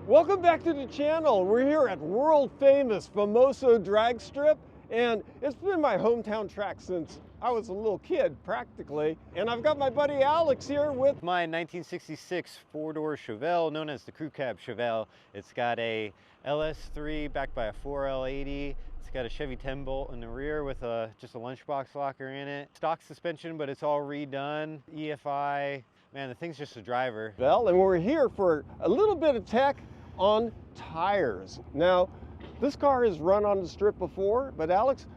Welcome back to the channel. We're here at world famous Famoso drag strip, and it's been my hometown track since I was a little kid practically. And I've got my buddy Alex here with my 1966 four-door Chevelle known as the Crew Cab Chevelle. It's got a LS3 backed by a 4L80. It's got a Chevy 10-bolt in the rear with just a lunchbox locker in it. Stock suspension, but it's all redone. EFI. Man, the thing's just a driver. Well, and we're here for a little bit of tech on tires. Now, this car has run on the strip before, but Alex,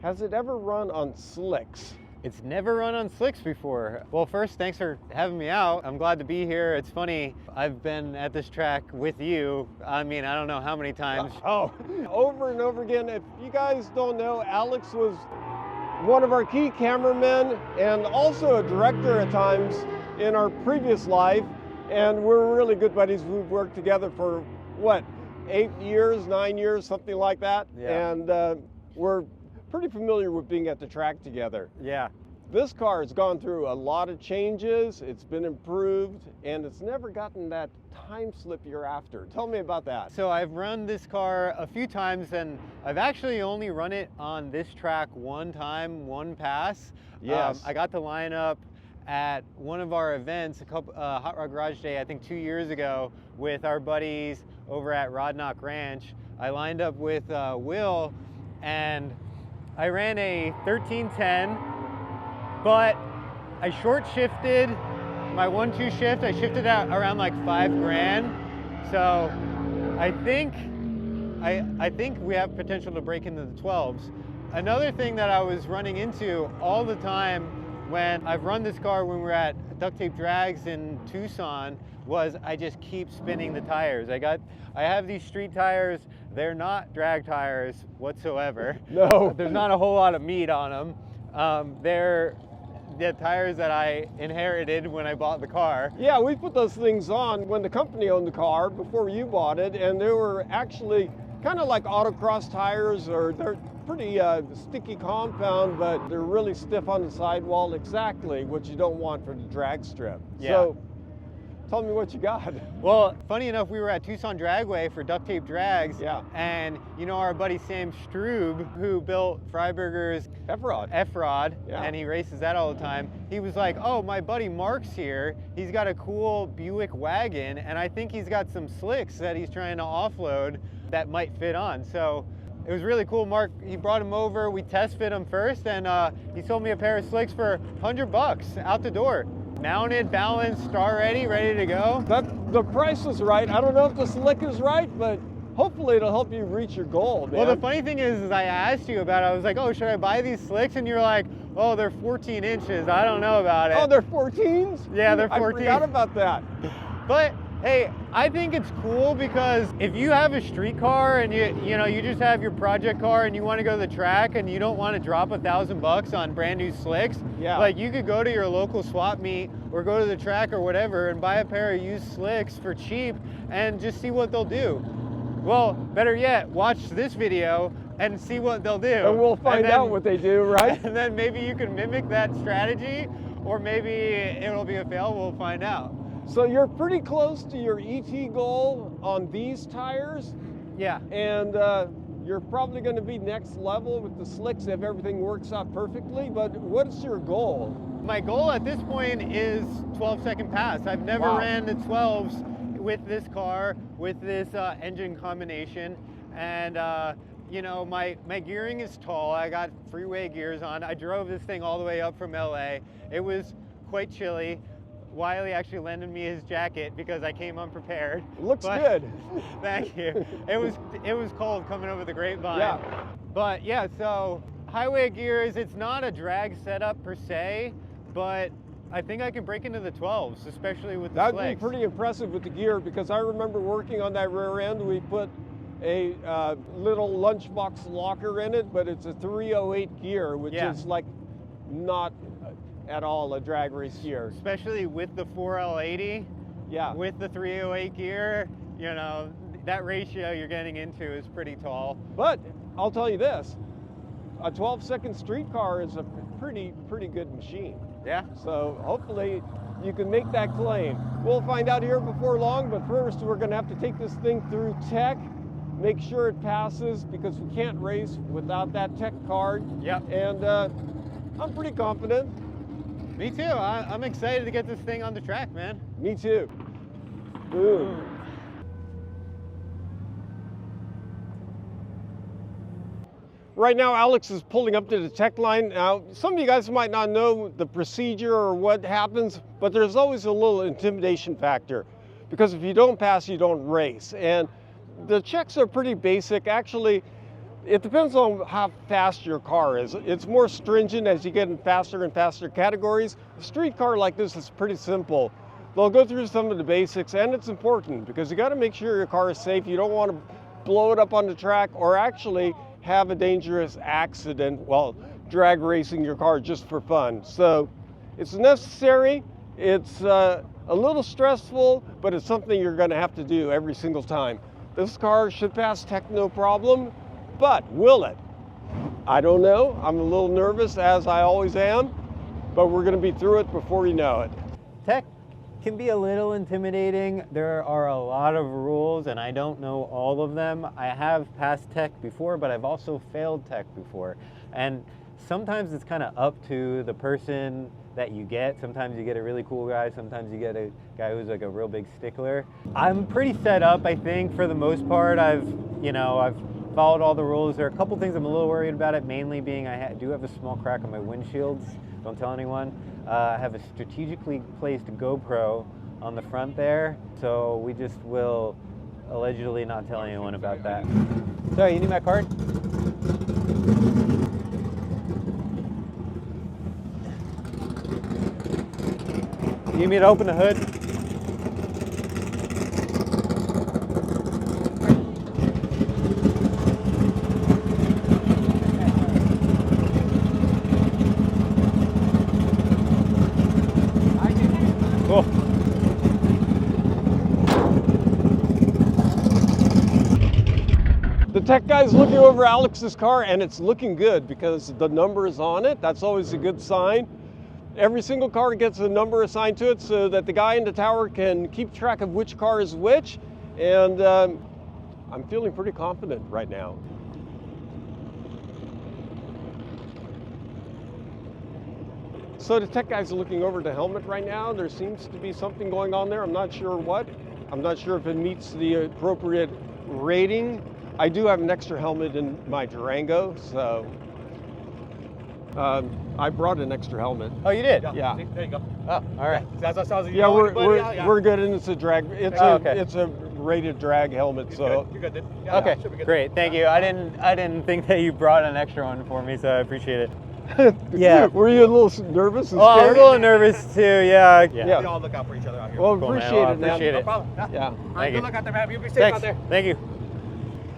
has it ever run on slicks? It's never run on slicks before. Well, first, thanks for having me out. I'm glad to be here. It's funny, I've been at this track with you. I mean, I don't know how many times. Over and over again. If you guys don't know, Alex was one of our key cameramen and also a director at times in our previous life. And we're really good buddies. We've worked together for, what, 8 years, 9 years, something like that. Yeah. And we're pretty familiar with being at the track together. Yeah. This car has gone through a lot of changes. It's been improved, and it's never gotten that time slip you're after. Tell me about that. So I've run this car a few times, and I've actually only run it on this track one time, one pass. Yes. I got to line up at one of our events, Hot Rod Garage Day, I think 2 years ago, with our buddies over at Rodnock Ranch. I lined up with Will, and I ran a 1310, but I short shifted my 1-2 shift. I shifted out around like $5,000. So I think we have potential to break into the 12s. Another thing that I was running into all the time when I've run this car when we're at Duct Tape Drags in Tucson was I just keep spinning the tires. I have these street tires. They're not drag tires whatsoever. No. There's not a whole lot of meat on them. They're the tires that I inherited when I bought the car. Yeah, we put those things on when the company owned the car before you bought it, and they were actually kind of like autocross tires, or they're pretty sticky compound, but they're really stiff on the sidewall, exactly what you don't want for the drag strip. Yeah. So tell me what you got. Well, funny enough, we were at Tucson Dragway for Duct Tape Drags. Yeah. And you know our buddy Sam Strube, who built Freiburger's F-Rod, yeah. And he races that all the time. He was like, oh, my buddy Mark's here. He's got a cool Buick wagon, and I think he's got some slicks that he's trying to offload that might fit on. So it was really cool. Mark, he brought him over. We test fit him first, and he sold me a pair of slicks for $100 out the door. Mounted, balanced, star ready to go. The price was right. I don't know if the slick is right, but hopefully it'll help you reach your goal, man. Well, the funny thing is I asked you about it. I was like, oh, should I buy these slicks? And you were like, oh, they're 14 inches. I don't know about it. Oh, they're 14s? Yeah, they're 14. I forgot about that. But hey, I think it's cool because if you have a street car and you just have your project car and you want to go to the track and you don't want to drop $1,000 on brand new slicks, yeah. Like you could go to your local swap meet or go to the track or whatever and buy a pair of used slicks for cheap and just see what they'll do. Well, better yet, watch this video and see what they'll do. And we'll find out what they do, right? And then maybe you can mimic that strategy, or maybe it'll be a fail. We'll find out. So you're pretty close to your ET goal on these tires. Yeah. And you're probably going to be next level with the slicks if everything works out perfectly. But what's your goal? My goal at this point is 12-second pass. I've never ran the 12s with this car, with this engine combination. And you know, my gearing is tall. I got freeway gears on. I drove this thing all the way up from LA. It was quite chilly. Wiley actually lended me his jacket because I came unprepared. Looks good. Thank you. It was cold coming over the grapevine. Yeah. But yeah, so highway gears, it's not a drag setup per se, but I think I can break into the 12s, especially with the That'd slicks. be pretty impressive with the gear, because I remember working on that rear end. We put a little lunchbox locker in it, but it's a 308 gear, which is like not at all a drag race gear. Especially with the 4L80, yeah, with the 308 gear, you know, that ratio you're getting into is pretty tall. But I'll tell you this, a 12-second street car is a pretty good machine. Yeah. So hopefully you can make that claim. We'll find out here before long, but first we're going to have to take this thing through tech, make sure it passes, because we can't race without that tech card. Yep. And I'm pretty confident. Me too. I'm excited to get this thing on the track, man. Me too. Boom. Right now, Alex is pulling up to the tech line. Now, some of you guys might not know the procedure or what happens, but there's always a little intimidation factor, because if you don't pass, you don't race. And the checks are pretty basic. Actually, it depends on how fast your car is. It's more stringent as you get in faster and faster categories. A street car like this is pretty simple. They'll go through some of the basics, and it's important because you got to make sure your car is safe. You don't want to blow it up on the track or actually have a dangerous accident while drag racing your car just for fun. So it's necessary, it's a little stressful, but it's something you're going to have to do every single time. This car should pass tech no problem, but will it? I don't know. I'm a little nervous, as I always am, but we're going to be through it before you know it. Tech can be a little intimidating. There are a lot of rules and I don't know all of them. I have passed tech before, but I've also failed tech before. And sometimes it's kind of up to the person that you get. Sometimes you get a really cool guy, sometimes you get a guy who's like a real big stickler. I'm pretty set up, I think, for the most part. I've followed all the rules. There are a couple things I'm a little worried about, it mainly being I do have a small crack on my windshields. Don't tell anyone. I have a strategically placed GoPro on the front there, so we just will allegedly not tell anyone about that. Sorry, you need my card? You need me to open the hood? Cool. The tech guy's looking over Alex's car, and it's looking good because the number is on it. That's always a good sign. Every single car gets a number assigned to it so that the guy in the tower can keep track of which car is which. And I'm feeling pretty confident right now. So the tech guy's looking over the helmet right now. There seems to be something going on there. I'm not sure what. I'm not sure if it meets the appropriate rating. I do have an extra helmet in my Durango, so I brought an extra helmet. Oh, you did? Yeah. There you go. Oh, all right. Yeah, we're good, and it's a drag. It's a rated drag helmet. You're good then. Yeah, Okay, should be good. great, thank you. I didn't think that you brought an extra one for me, so I appreciate it. Yeah. Were you a little nervous and Oh, I was scared? a little nervous too. Yeah. Yeah. We all look out for each other out here. Well, Cool, man. appreciate Well, I it, man. appreciate no it. problem. Yeah. All right, Thank you. good luck out there, man. You be safe out Thanks. there. Thank you.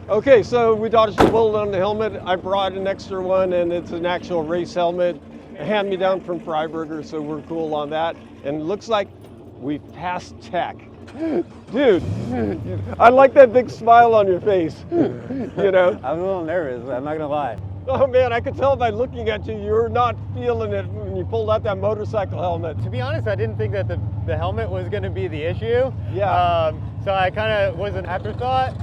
Okay, so we dodged a bullet on the helmet. I brought an extra one, and it's an actual race helmet. A hand-me-down from Freiburger, so we're cool on that. And it looks like we've passed tech. Dude, I like that big smile on your face, you know? I was a little nervous, I'm not gonna lie. Oh man, I could tell by looking at you, you're not feeling it when you pulled out that motorcycle helmet. To be honest, I didn't think that the helmet was gonna be the issue. Yeah. So I kind of was an afterthought.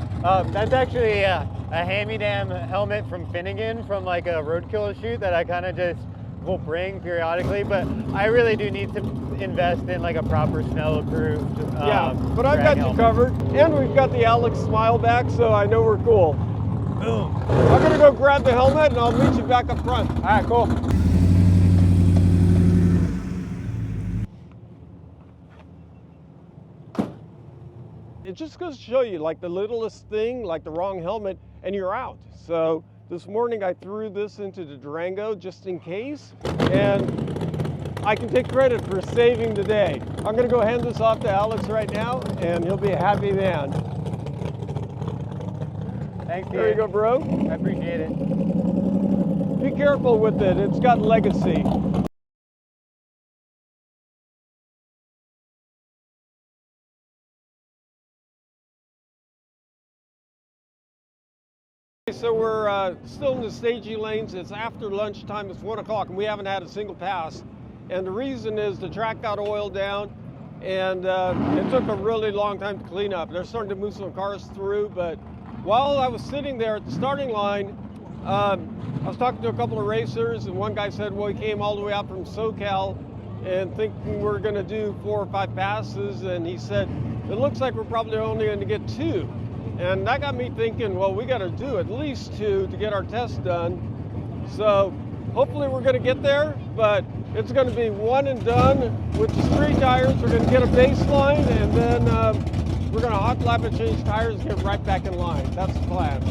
That's actually a hand-me-down helmet from Finnegan from like a roadkill shoot that I kind of just will bring periodically, but I really do need to invest in like a proper snow-approved Yeah, but I've got you covered, and we've got the Alex smile back, so I know we're cool. Boom. I'm gonna go grab the helmet, and I'll meet you back up front. All right, cool. It just goes to show you, like the littlest thing, like the wrong helmet, and you're out. So this morning I threw this into the Durango just in case, and I can take credit for saving the day. I'm gonna go hand this off to Alex right now, and he'll be a happy man. Thanks, There you go, bro. I appreciate it. Be careful with it, it's got legacy. So we're still in the staging lanes. It's after lunchtime. It's 1 o'clock, and we haven't had a single pass. And the reason is the track got oiled down. and it took a really long time to clean up. They're starting to move some cars through, but while I was sitting there at the starting line, I was talking to a couple of racers, and one guy said, well, he came all the way out from SoCal and thinking we're going to do 4 or 5 passes, and he said, it looks like we're probably only going to get 2. And that got me thinking, well, we got to do at least 2 to get our test done. So hopefully we're going to get there, but it's going to be one and done with the street tires. We're going to get a baseline, and then we're going to hot lap and change tires and get right back in line. That's the plan.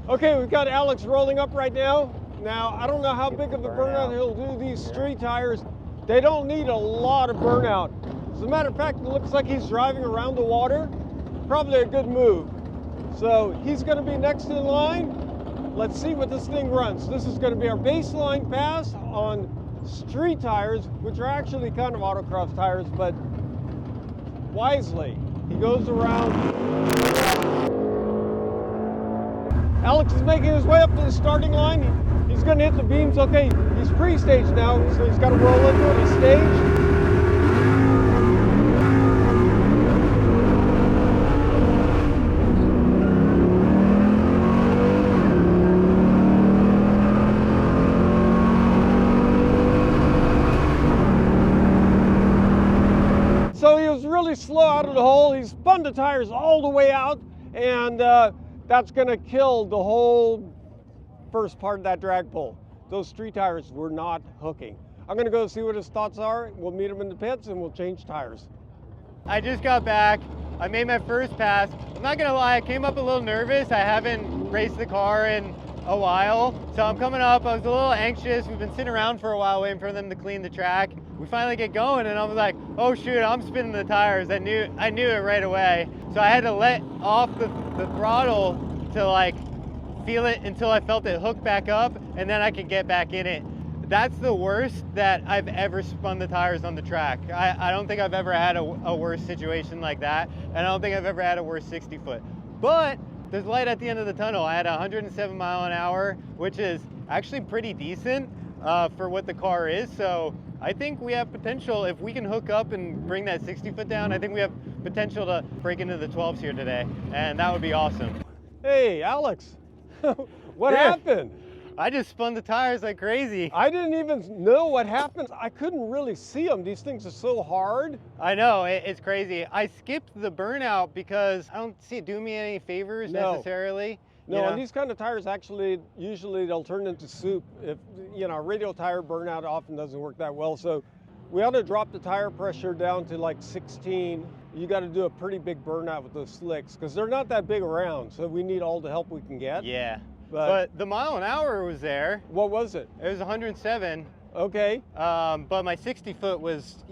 Okay, we've got Alex rolling up right now. Now, I don't know how big of a burnout he'll do these street tires. They don't need a lot of burnout. As a matter of fact, it looks like he's driving around the water. Probably a good move. So he's going to be next in line. Let's see what this thing runs. This is going to be our baseline pass on street tires, which are actually kind of autocross tires, but wisely. He goes around. Alex is making his way up to the starting line. He's going to hit the beams. Okay, he's pre-staged now, so he's got to roll into the stage. So he was really slow out of the hole. He spun the tires all the way out, and that's going to kill the whole first part of that drag pull. Those street tires were not hooking. I'm going to go see what his thoughts are. We'll meet him in the pits and we'll change tires. I just got back. I made my first pass. I'm not going to lie, I came up a little nervous. I haven't raced the car in a while. So I'm coming up, I was a little anxious. We've been sitting around for a while waiting for them to clean the track. We finally get going and I was like, oh shoot, I'm spinning the tires. I knew it right away. So I had to let off the throttle to like feel it until I felt it hook back up, and then I could get back in it. That's the worst that I've ever spun the tires on the track. I don't think I've ever had a worse situation like that, and I don't think I've ever had a worse 60 foot. But there's light at the end of the tunnel. I had 107 mile an hour, which is actually pretty decent for what the car is. So I think we have potential. If we can hook up and bring that 60 foot down, I think we have potential to break into the 12s here today, and that would be awesome. Hey, Alex, what happened? I just spun the tires like crazy. I didn't even know what happened. I couldn't really see them. These things are so hard. I know, it's crazy. I skipped the burnout because I don't see it do me any favors necessarily. No, and these kind of tires actually, usually they'll turn into soup. If, a radial tire burnout often doesn't work that well. So we ought to drop the tire pressure down to like 16. You got to do a pretty big burnout with those slicks because they're not that big around. So we need all the help we can get. Yeah. But the mile an hour was there. What was it? It was 107. Okay. But my 60 foot was,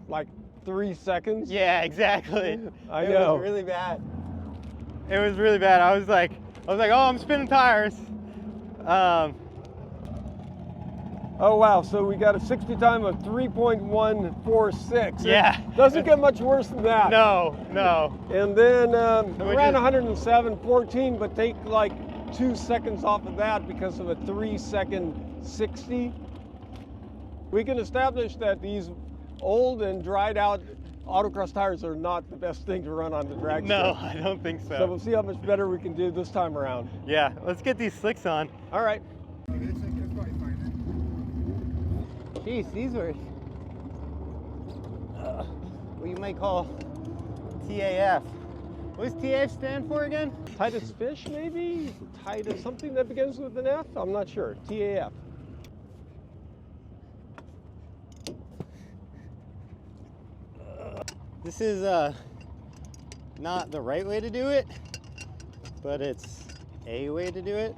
like 3 seconds? Yeah, exactly. I know. It was really bad. It was really bad. I was like, oh, I'm spinning tires. Oh wow, so we got a 60 time of 3.146. Yeah. Doesn't get much worse than that. No. And then ran 107.14, but take like 2 seconds off of that because of a 3 second 60. We can establish that these old and dried out autocross tires are not the best thing to run on the drag strip. No, I don't think so. So we'll see how much better we can do this time around. Yeah, let's get these slicks on. All right. Jeez, these were what you might call TAF. What does TAF stand for again? Titus Fish, maybe? Titus, something that begins with an F? I'm not sure. TAF. This is not the right way to do it, but it's a way to do it.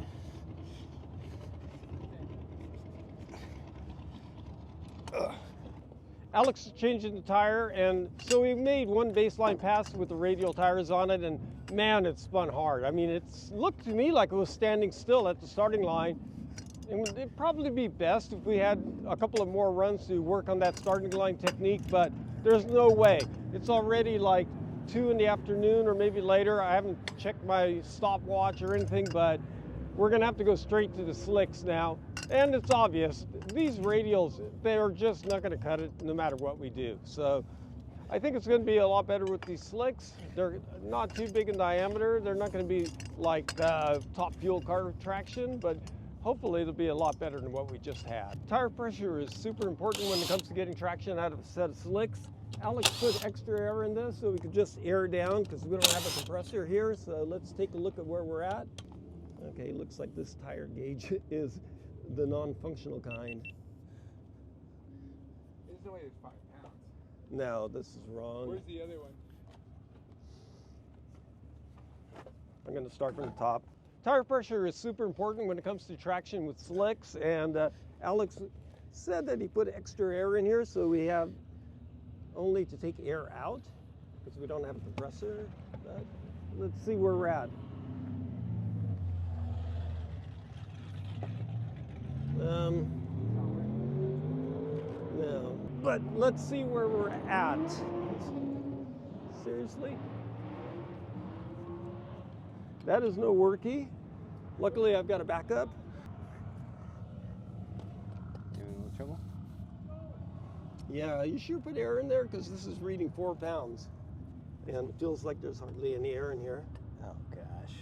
Alex is changing the tire, and so we made one baseline pass with the radial tires on it, and man, it spun hard. I mean, it looked to me like it was standing still at the starting line. And it'd probably be best if we had a couple of more runs to work on that starting line technique, but there's no way. It's already like 2 in the afternoon or maybe later. I haven't checked my stopwatch or anything, but we're gonna have to go straight to the slicks now. And it's obvious, these radials, they're just not gonna cut it no matter what we do. So I think it's gonna be a lot better with these slicks. They're not too big in diameter. They're not gonna be like top fuel car traction, but hopefully it'll be a lot better than what we just had. Tire pressure is super important when it comes to getting traction out of a set of slicks. Alex put extra air in this so we could just air down because we don't have a compressor here. So let's take a look at where we're at. Okay, looks like this tire gauge is the non-functional kind. This only is 5 pounds. No, this is wrong. Where's the other one? I'm going to start from the top. Tire pressure is super important when it comes to traction with slicks, and Alex said that he put extra air in here, so we have only to take air out because we don't have a compressor. But let's see where we're at. No, but let's see where we're at. Seriously? That is no worky. Luckily, I've got a backup. You in a little trouble? Yeah, you sure put air in there because this is reading 4 pounds. And it feels like there's hardly any air in here. Oh gosh.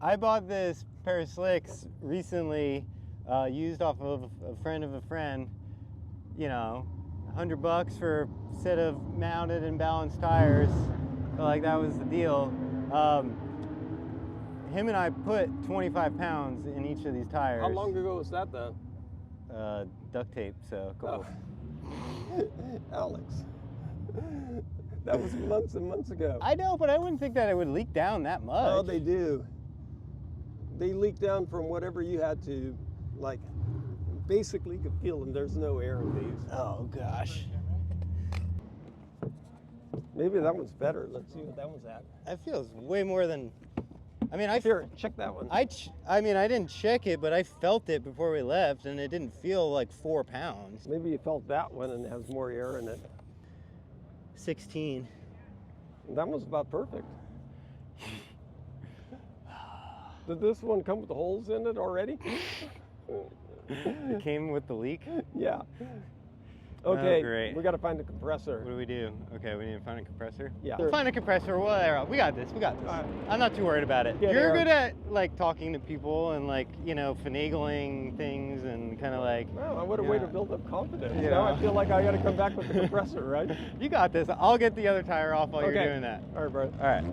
I bought this pair of slicks recently, used off of a friend of a friend. You know, $100 for a set of mounted and balanced tires. Felt like that was the deal. Him and I put 25 pounds in each of these tires. How long ago was that, though? Duct tape, so a couple. Oh. Alex, that was months and months ago. I know, but I wouldn't think that it would leak down that much. Oh, they do. They leak down from whatever you had to, like, basically you could feel them. There's no air in these. Oh gosh. Maybe that one's better. Let's see what that one's at. That feels way more than. I mean, Here, check that one. I mean, I didn't check it, but I felt it before we left, and it didn't feel like 4 pounds. Maybe you felt that one and it has more air in it. 16. That one's about perfect. Did this one come with the holes in it already? It came with the leak? Yeah. Okay, great. we got to find a compressor. What do we do? Okay, we need to find a compressor? Yeah. We'll find a compressor. Whatever. We got this. We got this. All right. I'm not too worried about it. Get You're air. good at, like, talking to people and, like, you know, finagling things and kind of like... Well, what a way to build up confidence. Yeah. Now I feel like I got to come back with the compressor, right? You got this. I'll get the other tire off while Okay. you're doing that. All right, bro. All right.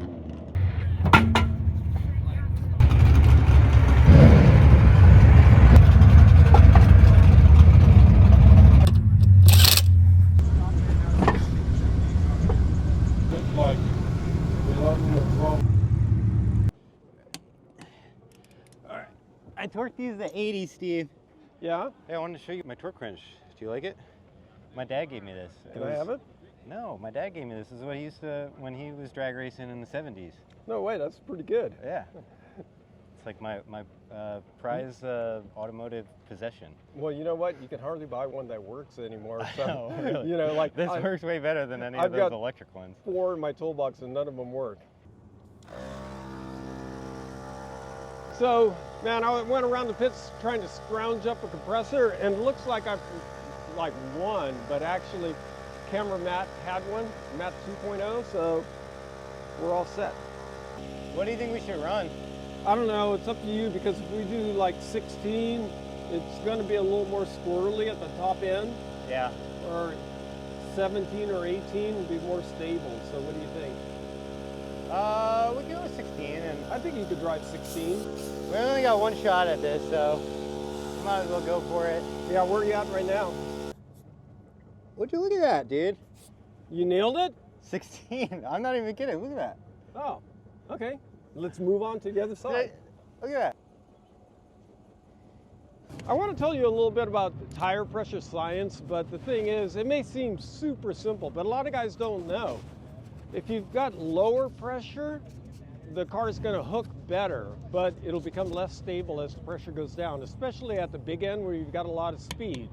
I torqued these to 80, Steve. Yeah? Hey, I wanted to show you my torque wrench. Do you like it? My dad gave me this. Can I have it? No, my dad gave me this. This is what he used to, when he was drag racing in the 70s. No way, that's pretty good. Yeah. It's like my prized automotive possession. Well, you know what? You can hardly buy one that works anymore. So, know, really. you know, like This works way better than any I've of those got electric ones. 4 in my toolbox and none of them work. So, man, I went around the pits trying to scrounge up a compressor, and it looks like I've like one, but actually camera Matt had one, Matt 2.0, so we're all set. What do you think we should run? I don't know, it's up to you, because if we do like 16, it's going to be a little more squirrely at the top end. Yeah. Or 17 or 18 will be more stable, so what do you think? We can go with 16, and I think you could drive 16. we only got one shot at this, so might as well go for it. Yeah, where are you at right now? Would you look at that, dude? You nailed it? 16. I'm not even kidding. Look at that. Oh, okay. Let's move on to the other side. Look at that. I want to tell you a little bit about tire pressure science, but the thing is, it may seem super simple, but a lot of guys don't know. If you've got lower pressure, the car is going to hook better, but it'll become less stable as the pressure goes down, especially at the big end where you've got a lot of speed.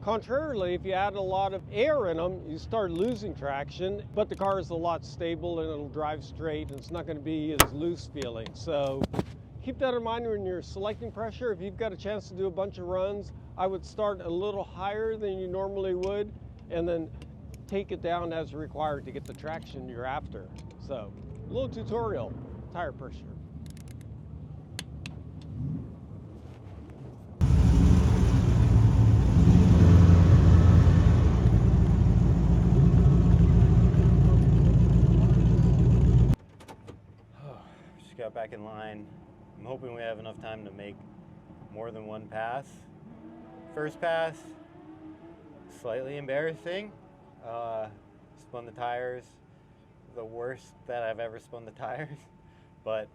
Contrarily, if you add a lot of air in them, you start losing traction, but the car is a lot stable and it'll drive straight and it's not going to be as loose feeling. So keep that in mind when you're selecting pressure. If you've got a chance to do a bunch of runs, I would start a little higher than you normally would and then take it down as required to get the traction you're after. So, a little tutorial, tire pressure. Just got back in line. I'm hoping we have enough time to make more than one pass. First pass, slightly embarrassing. Spun the tires, the worst that I've ever spun the tires, but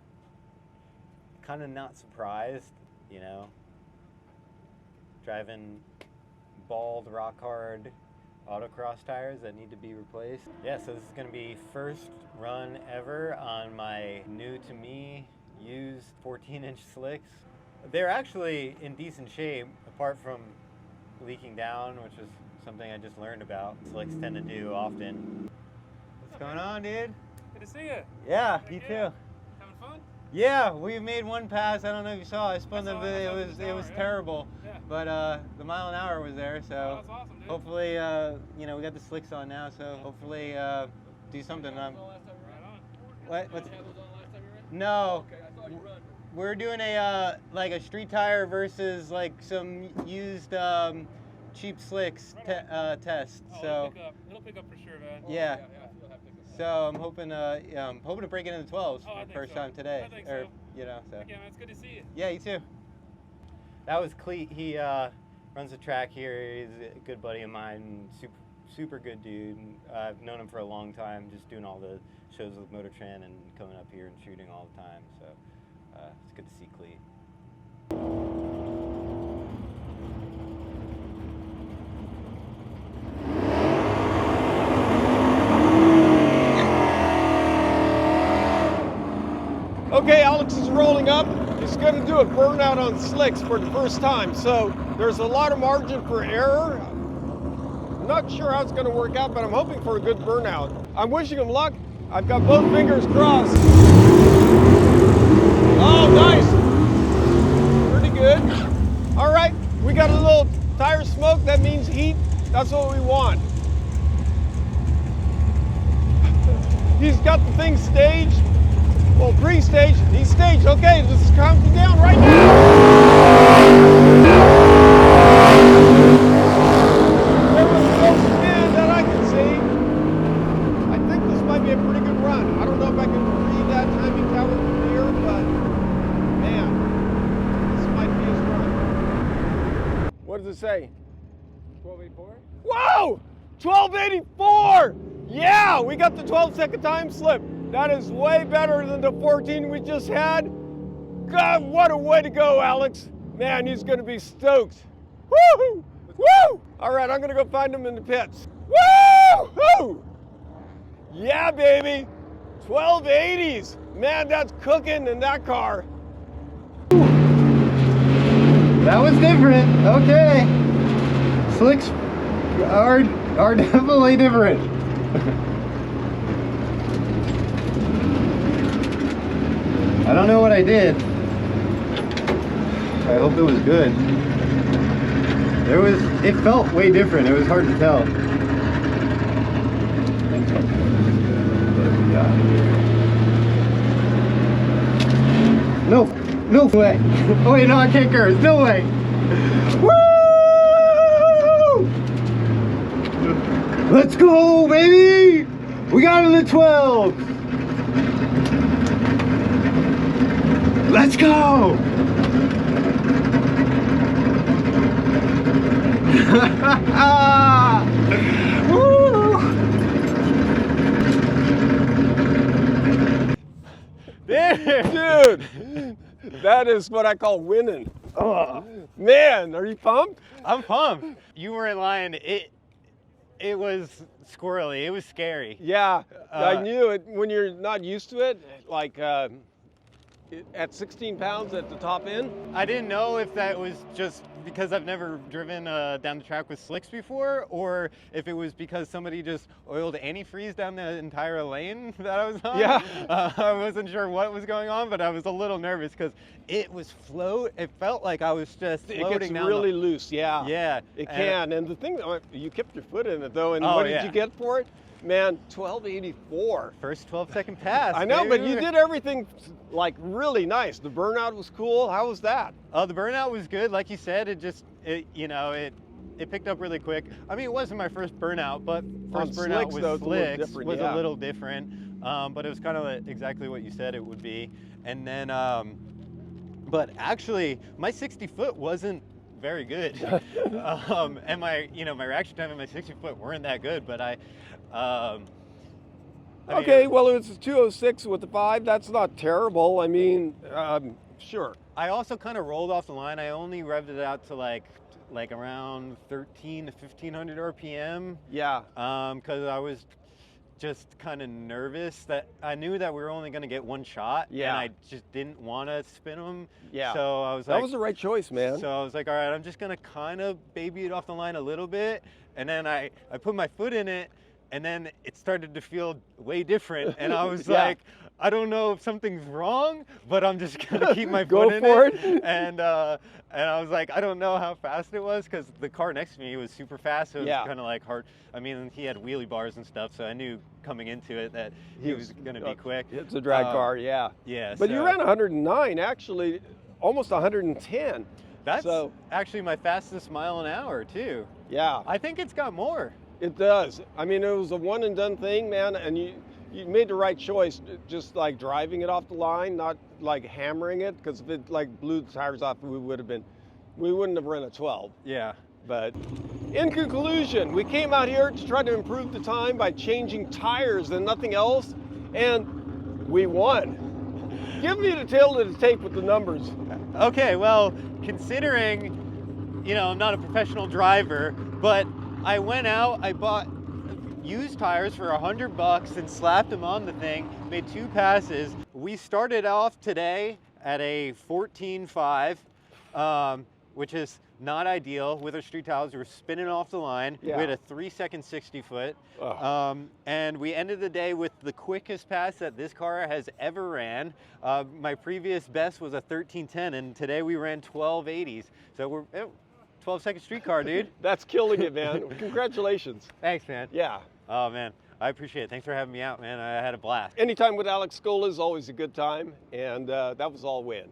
kind of not surprised, you know, driving bald, rock hard autocross tires that need to be replaced. Yeah, so this is gonna be first run ever on my new to me used 14-inch slicks. They're actually in decent shape apart from leaking down, which is something I just learned about. Slicks tend to do often. What's going on, dude? Good to see you. Yeah, you too. Having fun? Yeah, we made one pass. I don't know if you saw. I spun I saw it was yeah. terrible. Yeah. But the mile an hour was there, so Oh, that's awesome, dude. hopefully, you know, we got the slicks on now, so hopefully do something. Right on. What? What's, Did you have those on last time you ran? no, Okay, I saw you run. we're doing a like a street tire versus like some used cheap slicks test. Oh, so it'll pick up for sure, man. yeah. I feel it'll have pick up. So I'm hoping to break it into 12s Oh, I for the think first so. time today. I think or so. you know, so. Yeah, man, it's good to see you. Yeah, you too. That was Cleet. He runs the track here. He's a good buddy of mine. Super good dude. I've known him for a long time, just doing all the shows with Motor Trend and coming up here and shooting all the time. So it's good to see Cleet. Okay, Alex is rolling up. He's going to do a burnout on slicks for the first time. So there's a lot of margin for error. I'm not sure how it's going to work out, but I'm hoping for a good burnout. I'm wishing him luck. I've got both fingers crossed. Oh, nice. Pretty good. All right, we got a little tire smoke. That means heat. That's what we want. He's got the thing staged. Well, pre-staged. He's staged. Okay, this is counting down right now. There was no spin that I can see. I think this might be a pretty good run. I don't know if I can read that timing tower from here, but man, this might be his run. What does it say? 12.84? Whoa! 12.84! Yeah, we got the 12-second time slip. That is way better than the 14 we just had. God, what a way to go, Alex. Man, he's going to be stoked. Woo! Woo! All right, I'm going to go find him in the pits. Woo! Woo! Yeah, baby. 1280s. Man, that's cooking in that car. That was different. Okay. Slicks are definitely different. I don't know what I did. I hope it was good. It felt way different. It was hard to tell. No way. Oh wait, no, I can't curse. No way. Woo! Let's go, baby! We got it in the 12. Let's go! Woo! Dude, that is what I call winning. Oh, man, are you pumped? I'm pumped. You weren't lying. It was squirrely. It was scary. Yeah, I knew it when you're not used to it. Like at 16 pounds at the top end. I didn't know if that was just because I've never driven down the track with slicks before, or if it was because somebody just oiled antifreeze down the entire lane that I was on. Yeah. I wasn't sure what was going on, but I was a little nervous because it was it felt like I was just floating It gets down really loose, yeah. Yeah. It can, and the thing, you kept your foot in it though, and Oh, what did yeah. you get for it? Man, 1284. First 12-second pass. I know, baby. but you did everything like really nice. The burnout was cool. How was that? Oh, the burnout was good. Like you said, it picked up really quick. I mean, it wasn't my first burnout, but first burnout slicks, though, with it's a little slicks different, was yeah. a little different. But it was kind of exactly what you said it would be. And then, but actually, my 60 foot wasn't very good. And my reaction time and my 60 foot weren't that good, but I mean, Okay, well, it was a 206 with the 5. That's not terrible. I mean, sure. I also kind of rolled off the line. I only revved it out to like around 13 to 1500 RPM. Yeah. Because I was just kind of nervous that I knew that we were only going to get one shot. Yeah. And I just didn't want to spin them. Yeah. So I was like, That was the right choice, man. So I was like, all right, I'm just going to kind of baby it off the line a little bit. And then I put my foot in it. And then it started to feel way different, and I was Yeah. like, I don't know if something's wrong, but I'm just gonna keep my Go foot in for it. And I was like, I don't know how fast it was because the car next to me was super fast, so it Yeah. was kind of like hard. I mean, he had wheelie bars and stuff, so I knew coming into it that he was gonna be quick. It's a drag car, yeah. Yeah. But you so ran 109, actually, almost 110. That's so- actually my fastest mile an hour too. Yeah. I think it's got more. It does. I mean, it was a one and done thing, man, and you made the right choice, just like driving it off the line, not like hammering it, because if it like blew the tires off, we wouldn't have run a 12. Yeah. But in conclusion, we came out here to try to improve the time by changing tires and nothing else, and we won. Give me the tail of the tape with the numbers. Okay, well, considering, I'm not a professional driver, but I went out, I bought used tires for $100 and slapped them on the thing, made 2 passes. We started off today at a 14.5, which is not ideal. With our street tires, we were spinning off the line. Yeah. We had a 3-second 60 foot. Oh. And we ended the day with the quickest pass that this car has ever ran. My previous best was a 13.10, and today we ran 12.80s. So we're 12-second street car, dude. That's killing it, man. Congratulations. Thanks, man. Yeah. Oh, man. I appreciate it. Thanks for having me out, man. I had a blast. Anytime with Alex Skola is always a good time, and that was all win.